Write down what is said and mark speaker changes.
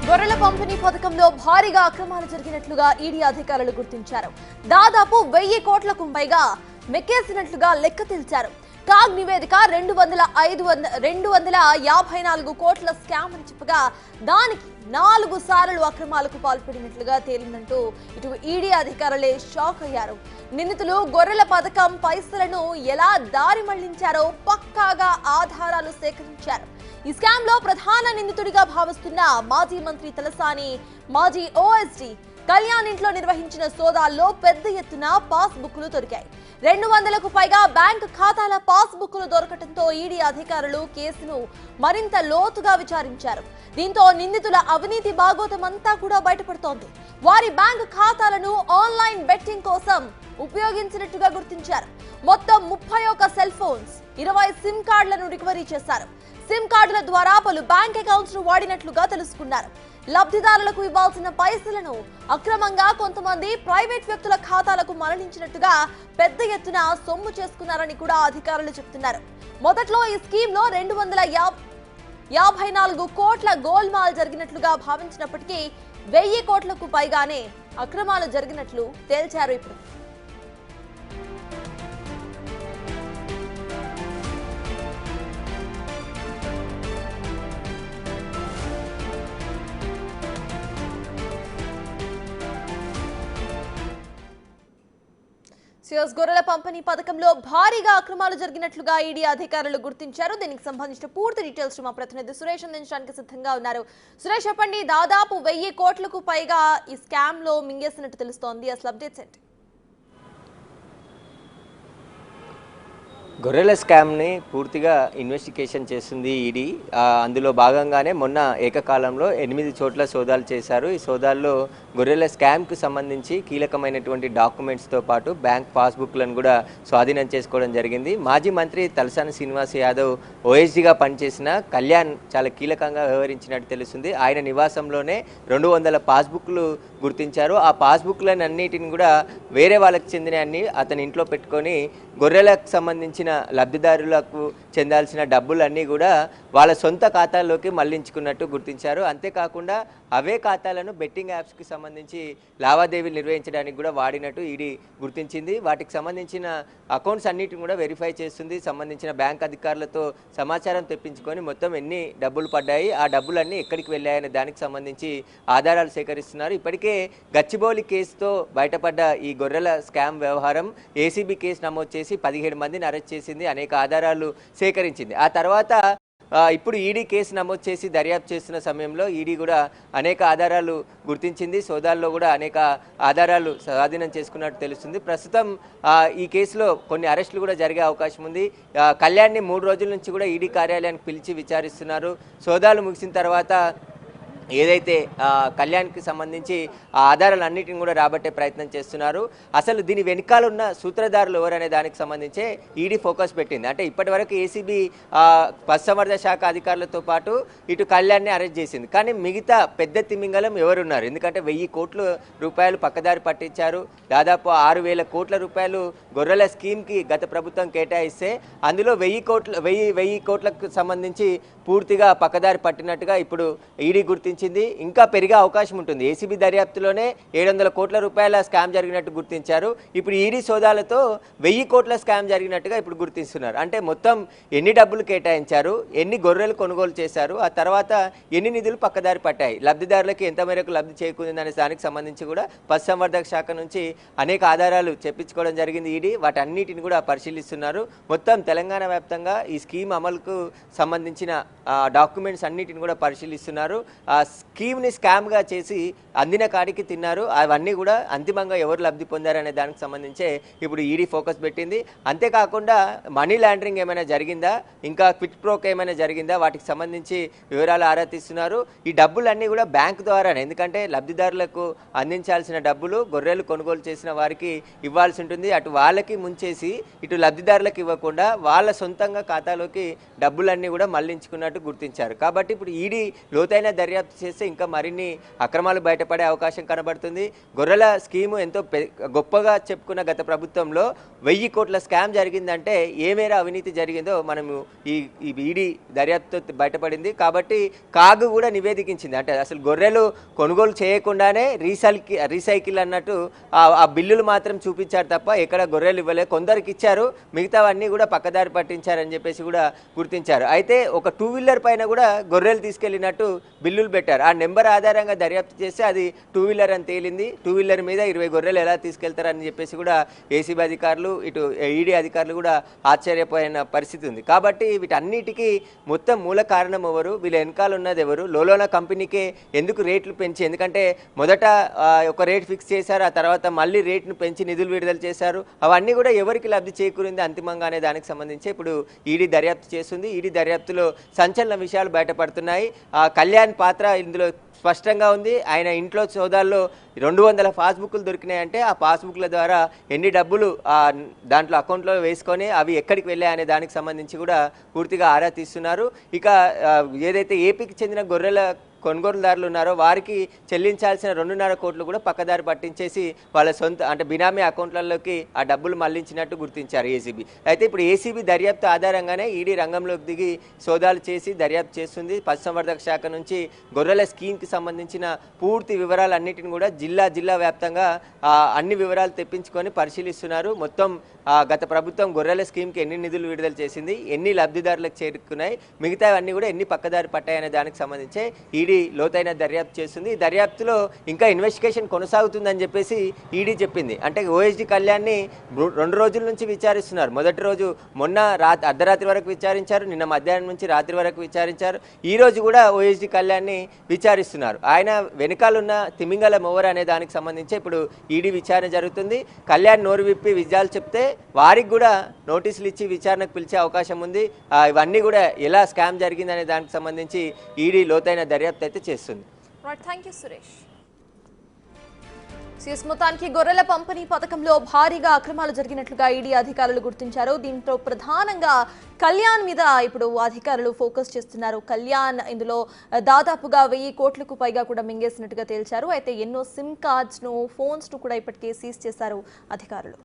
Speaker 1: గొర్రెల పంపిణీ పథకంలో భారీగా అక్రమాలు జరిగినట్లుగా ఈడీ అధికారులు గుర్తించారు. దాదాపు 1000 కోట్లకు పైగా మెక్కేసినట్లుగా లెక్క తేల్చారు. కాగ్ నివేదిక 254 కోట్ల స్కామ్ అని చెప్పగా దానికి 4 సార్లు అక్రమాలకు పాల్పడినట్లుగా తేలిందంటూ ఇటు ఈడీ అధికారులే షాక్ అయ్యారు. నిందితులు గొర్రెల పథకం పైసలను ఎలా దారి మళ్లించారో పక్కాగా ఆధారాలు సేకరించారు. ఈ స్కామ్ లో ప్రధాన నిందితుడిగా భావిస్తున్న మాజీ మంత్రి తలసాని, మాజీ ఓఎస్డీ కళ్యాణ్ ఇంట్లో నిర్వహించిన సోదాల్లో పెద్ద ఎత్తున పాస్ బుక్లు దొరికాయి. 200కు పైగా బ్యాంక్ ఖాతాల పాస్ బుక్లు దొరకడంతో ఈడీ అధికారులు కేసును మరింత లోతుగా విచారించారు. దీంతో నిందితుల అవినీతి భాగోతమంతా కూడా బయటపడుతోంది. వారి బ్యాంక్ ఖాతాలను ఆన్లైన్ బెట్టింగ్ కోసం ఉపయోగించినట్టుగా గుర్తించారు. మొత్తం 31 సెల్ ఫోన్స్, 20 సిమ్ కార్డులను రికవరీ చేశారు. సిమ్ కార్డుల ద్వారా పలు బ్యాంక్ అకౌంట్స్ ను వాడినట్లుగా తెలుసుకున్నారు. లబ్ధిదారులకు ఇవ్వాల్సిన పైసలను అక్రమంగా కొంతమంది ప్రైవేట్ వ్యక్తుల ఖాతాలకు మళ్లించినట్టుగా పెద్ద ఎత్తున సొమ్ము చేసుకున్నారని కూడా అధికారులు చెబుతున్నారు. మొదట్లో ఈ స్కీమ్ లో 254 కోట్ల గోల్మాల్ జరిగినట్లుగా భావించినప్పటికీ 1000 కోట్లకు పైగానే అక్రమాలు జరిగినట్లు తేల్చారు. ఇప్పుడు గొర్రెల పంపిణీ పథకంలో భారీగా అక్రమాలు జరిగినట్లుగా ఈడీ అధికారులు గుర్తించారు. దీనికి సంబంధించిన పూర్తి డీటెయిల్స్ మా ప్రతినిధి సురేష్ అందించడానికి సిద్ధంగా ఉన్నారు. సురేష్, చెప్పండి, దాదాపు 1000 కోట్లకు పైగా ఈ స్కామ్ లో మింగేసినట్టు తెలుస్తోంది. అసలు అప్డేట్స్ ఏంటి?
Speaker 2: గొర్రెల స్కామ్ని పూర్తిగా ఇన్వెస్టిగేషన్ చేస్తుంది ఈడీ. అందులో భాగంగానే మొన్న ఏకకాలంలో 8 చోట్ల సోదాలు చేశారు. ఈ సోదాల్లో గొర్రెల స్కామ్కు సంబంధించి కీలకమైనటువంటి డాక్యుమెంట్స్తో పాటు బ్యాంక్ పాస్బుక్లను కూడా స్వాధీనం చేసుకోవడం జరిగింది. మాజీ మంత్రి తలసాని శ్రీనివాస్ యాదవ్ ఓఎస్డీగా పనిచేసిన కళ్యాణ్ చాలా కీలకంగా వ్యవహరించినట్టు తెలుస్తుంది. ఆయన నివాసంలోనే 200 పాస్బుక్లు గుర్తించారు. ఆ పాస్బుక్లన్నిటిని కూడా వేరే వాళ్ళకి చెందినవన్నీ అతని ఇంట్లో పెట్టుకొని గొర్రెలకు సంబంధించిన లబ్ధిదారులకు చెందాల్సిన డబ్బులన్నీ కూడా వాళ్ళ సొంత ఖాతాల్లోకి మళ్లించుకున్నట్టు గుర్తించారు. అంతేకాకుండా అవే ఖాతాలను బెట్టింగ్ యాప్స్కి సంబంధించి లావాదేవీలు నిర్వహించడానికి కూడా వాడినట్టు ఈడీ గుర్తించింది. వాటికి సంబంధించిన అకౌంట్స్ అన్నిటిని కూడా వెరిఫై చేస్తుంది. సంబంధించిన బ్యాంక్ అధికారులతో సమాచారం తెప్పించుకొని మొత్తం ఎన్ని డబ్బులు పడ్డాయి, ఆ డబ్బులన్నీ ఎక్కడికి వెళ్ళాయనే దానికి సంబంధించి ఆధారాలు సేకరిస్తున్నారు. ఇప్పటికే గచ్చిబౌలి కేసుతో బయటపడ్డ ఈ గొర్రెల స్కామ్ వ్యవహారం ఏసీబీ కేసు నమోదు చేసి 17 మందిని అరెస్ట్ చేసింది, అనేక ఆధారాలు సేకరించింది. ఆ తర్వాత ఇప్పుడు ఈడీ కేసు నమోదు చేసి దర్యాప్తు చేస్తున్న సమయంలో ఈడీ కూడా అనేక ఆధారాలు గుర్తించింది. సోదాల్లో కూడా అనేక ఆధారాలు స్వాధీనం చేసుకున్నట్టు తెలుస్తుంది. ప్రస్తుతం ఈ కేసులో కొన్ని అరెస్టులు కూడా జరిగే అవకాశం ఉంది. కళ్యాణ్ని 3 రోజుల నుంచి కూడా ఈడీ కార్యాలయానికి పిలిచి విచారిస్తున్నారు. సోదాలు ముగిసిన తర్వాత ఏదైతే కళ్యాణ్కి సంబంధించి ఆ ఆధారాలన్నిటిని కూడా రాబట్టే ప్రయత్నం చేస్తున్నారు. అసలు దీని వెనకాల ఉన్న సూత్రధారులు ఎవరనే దానికి సంబంధించే ఈడీ ఫోకస్ పెట్టింది. అంటే ఇప్పటి వరకు ఏసీబీ పశుసంవర్ధక శాఖ అధికారులతో పాటు ఇటు కళ్యాణ్ని అరెస్ట్ చేసింది. కానీ మిగతా పెద్ద తిమింగలం ఎవరున్నారు? ఎందుకంటే 1000 కోట్ల రూపాయలు పక్కదారి పట్టించారు. దాదాపు 6000 కోట్ల రూపాయలు గొర్రెల స్కీమ్కి గత ప్రభుత్వం కేటాయిస్తే అందులో 1000 కోట్లకు సంబంధించి పూర్తిగా పక్కదారి పట్టినట్టుగా ఇప్పుడు ఈడీ గుర్తించింది. ఇంకా పెరిగే అవకాశం ఉంటుంది. ఏసీబీ దర్యాప్తులోనే 700 కోట్ల రూపాయల స్కామ్ జరిగినట్టు గుర్తించారు. ఇప్పుడు ఈడీ సోదాలతో 1000 కోట్ల స్కామ్ జరిగినట్టుగా ఇప్పుడు గుర్తిస్తున్నారు. అంటే మొత్తం ఎన్ని డబ్బులు కేటాయించారు, ఎన్ని గొర్రెలు కొనుగోలు చేశారు, ఆ తర్వాత ఎన్ని నిధులు పక్కదారి పట్టాయి, లబ్ధిదారులకి ఎంత మేరకు లబ్ధి చేకూరిందనే దానికి సంబంధించి కూడా పశుసంవర్ధక శాఖ నుంచి అనేక ఆధారాలు చెప్పించుకోవడం జరిగింది ఈడీ. వాటన్నిటిని కూడా పరిశీలిస్తున్నారు. మొత్తం తెలంగాణ వ్యాప్తంగా ఈ స్కీమ్ అమలుకు సంబంధించిన డాక్యుమెంట్స్ అన్నిటిని కూడా పరిశీలిస్తున్నారు. ఆ స్కీమ్ని స్కామ్గా చేసి అందిన కాడికి తిన్నారు. అవన్నీ కూడా అంతిమంగా ఎవరు లబ్ధి పొందారనే దానికి సంబంధించే ఇప్పుడు ఈడీ ఫోకస్ పెట్టింది. అంతేకాకుండా మనీ లాండరింగ్ ఏమైనా జరిగిందా, ఇంకా క్విట్ ప్రోక్ ఏమైనా జరిగిందా, వాటికి సంబంధించి వివరాలు ఆరా తీస్తున్నారు. ఈ డబ్బులన్నీ కూడా బ్యాంక్ ద్వారానే, ఎందుకంటే లబ్ధిదారులకు అందించాల్సిన డబ్బులు గొర్రెలు కొనుగోలు చేసిన వారికి ఇవ్వాల్సి ఉంటుంది. అటు వాళ్ళకి ముంచేసి ఇటు లబ్ధిదారులకు ఇవ్వకుండా వాళ్ళ సొంతంగా ఖాతాలోకి డబ్బులన్నీ కూడా మళ్లించుకున్నట్టు గుర్తించారు. కాబట్టి ఇప్పుడు ఈడీ లోతైన దర్యాప్తు దర్యాప్తు చేస్తే ఇంకా మరిన్ని అక్రమాలు బయటపడే అవకాశం కనబడుతుంది. గొర్రెల స్కీము ఎంతో గొప్పగా చెప్పుకున్న గత ప్రభుత్వంలో 1000 కోట్ల స్కామ్ జరిగిందంటే ఏ మేర అవినీతి జరిగిందో మనము ఈ ఈడీ దర్యాప్తు బయటపడింది. కాబట్టి కాగు కూడా నివేదించింది. అంటే అసలు గొర్రెలు కొనుగోలు చేయకుండానే రీసైకిల్ అన్నట్టు ఆ బిల్లులు మాత్రం చూపించారు తప్ప ఎక్కడ గొర్రెలు ఇవ్వలేదు. కొందరికి ఇచ్చారు, మిగతావన్నీ కూడా పక్కదారి పట్టించారని చెప్పేసి కూడా గుర్తించారు. అయితే ఒక 2 వీలర్ పైన కూడా గొర్రెలు తీసుకెళ్లినట్టు బిల్లులు పెట్టారు. ఆ నెంబర్ ఆధారంగా దర్యాప్తు చేస్తే అది 2 వీలర్ అని తేలింది. 2 వీలర్ మీద 20 గొర్రెలు ఎలా తీసుకెళ్తారని చెప్పేసి కూడా ఏసీబీ అధికారులు, ఇటు ఈడీ అధికారులు కూడా ఆశ్చర్యపోయిన పరిస్థితి ఉంది. కాబట్టి వీటన్నిటికీ మొత్తం మూల కారణం ఎవరు, వీళ్ళ వెనకాల ఉన్నది ఎవరు, లోలోన కంపెనీకే ఎందుకు రేట్లు పెంచి, ఎందుకంటే మొదట ఒక రేట్ ఫిక్స్ చేశారు, ఆ తర్వాత మళ్ళీ రేట్ను పెంచి నిధులు విడుదల చేశారు. అవన్నీ కూడా ఎవరికి లబ్ధి చేకూరింది అంతిమంగా అనే దానికి సంబంధించి ఇప్పుడు ఈడీ దర్యాప్తు చేస్తుంది. ఈడీ దర్యాప్తులో సంచలన విషయాలు బయటపడుతున్నాయి. కళ్యాణ్ పాత్ర ఇందులో స్పష్టంగా ఉంది. ఆయన ఇంట్లో సోదాల్లో 200 పాస్బుక్లు దొరికినాయంటే ఆ పాస్బుక్ల ద్వారా ఎన్ని డబ్బులు దాంట్లో అకౌంట్లో వేసుకొని అవి ఎక్కడికి వెళ్ళాయనే దానికి సంబంధించి కూడా పూర్తిగా ఆరా తీస్తున్నారు. ఇక ఏదైతే ఏపీకి చెందిన గొర్రెల కొనుగోలుదారులు ఉన్నారో వారికి చెల్లించాల్సిన 2.5 కోట్లు కూడా పక్కదారి పట్టించేసి వాళ్ళ సొంత అంటే బినామీ అకౌంట్లలోకి ఆ డబ్బులు మళ్లించినట్టు గుర్తించారు ఏసీబీ. అయితే ఇప్పుడు ఏసీబీ దర్యాప్తు ఆధారంగానే ఈడీ రంగంలోకి దిగి సోదాలు చేసి దర్యాప్తు చేస్తుంది. పశుసంవర్ధక శాఖ నుంచి గొర్రెల స్కీమ్కి సంబంధించిన పూర్తి వివరాలన్నిటిని కూడా జిల్లా వ్యాప్తంగా అన్ని వివరాలు తెప్పించుకొని పరిశీలిస్తున్నారు. మొత్తం గత ప్రభుత్వం గొర్రెల స్కీమ్కి ఎన్ని నిధులు విడుదల చేసింది, ఎన్ని లబ్ధిదారులకు చేరుకున్నాయి, మిగతావన్నీ కూడా ఎన్ని పక్కదారి పట్టాయనే దానికి సంబంధించి ఈడీ లోతైన దర్యాప్తు చేస్తుంది. ఈ దర్యాప్తులో ఇంకా ఇన్వెస్టిగేషన్ కొనసాగుతుందని చెప్పేసి ఈడీ చెప్పింది. అంటే ఓఎస్డీ కళ్యాణ్ని 2 రోజుల నుంచి విచారిస్తున్నారు. మొదటి రోజు మొన్న అర్ధరాత్రి వరకు విచారించారు, నిన్న మధ్యాహ్నం నుంచి రాత్రి వరకు విచారించారు. ఈ రోజు కూడా ఓఎస్డీ కళ్యాణ్ని విచారిస్తున్నారు. ఆయన వెనకాలన్న తిమింగలం ఎవరు అనే దానికి సంబంధించి ఇప్పుడు ఈడీ విచారణ జరుగుతుంది. కళ్యాణ్ నోరు విప్పి విజయాలు చెప్తే వారికి కూడా నోటీసులు ఇచ్చి విచారణకు పిలిచే అవకాశం ఉంది. ఇవన్నీ కూడా ఎలా స్కామ్ జరిగిందనే దానికి సంబంధించి ఈడీ లోతైన దర్యాప్తు అయితే చేస్తుంది.
Speaker 1: Thank you Suresh. మొత్తానికి గొర్రెల పంపిణీ పథకంలో భారీగా అక్రమాలు జరిగినట్లుగా ఈడీ అధికారులు గుర్తించారు. దీంతో ప్రధానంగా కళ్యాణ్ మీద ఇప్పుడు అధికారులు ఫోకస్ చేస్తున్నారు. కళ్యాణ్ ఇందులో దాదాపుగా 1000 కోట్లకు పైగా కూడా మింగేసినట్టుగా తేల్చారు. అయితే ఎన్నో సిమ్ కార్డ్స్ ను, ఫోన్స్ ను కూడా ఇప్పటికే సీజ్ చేశారు అధికారులు.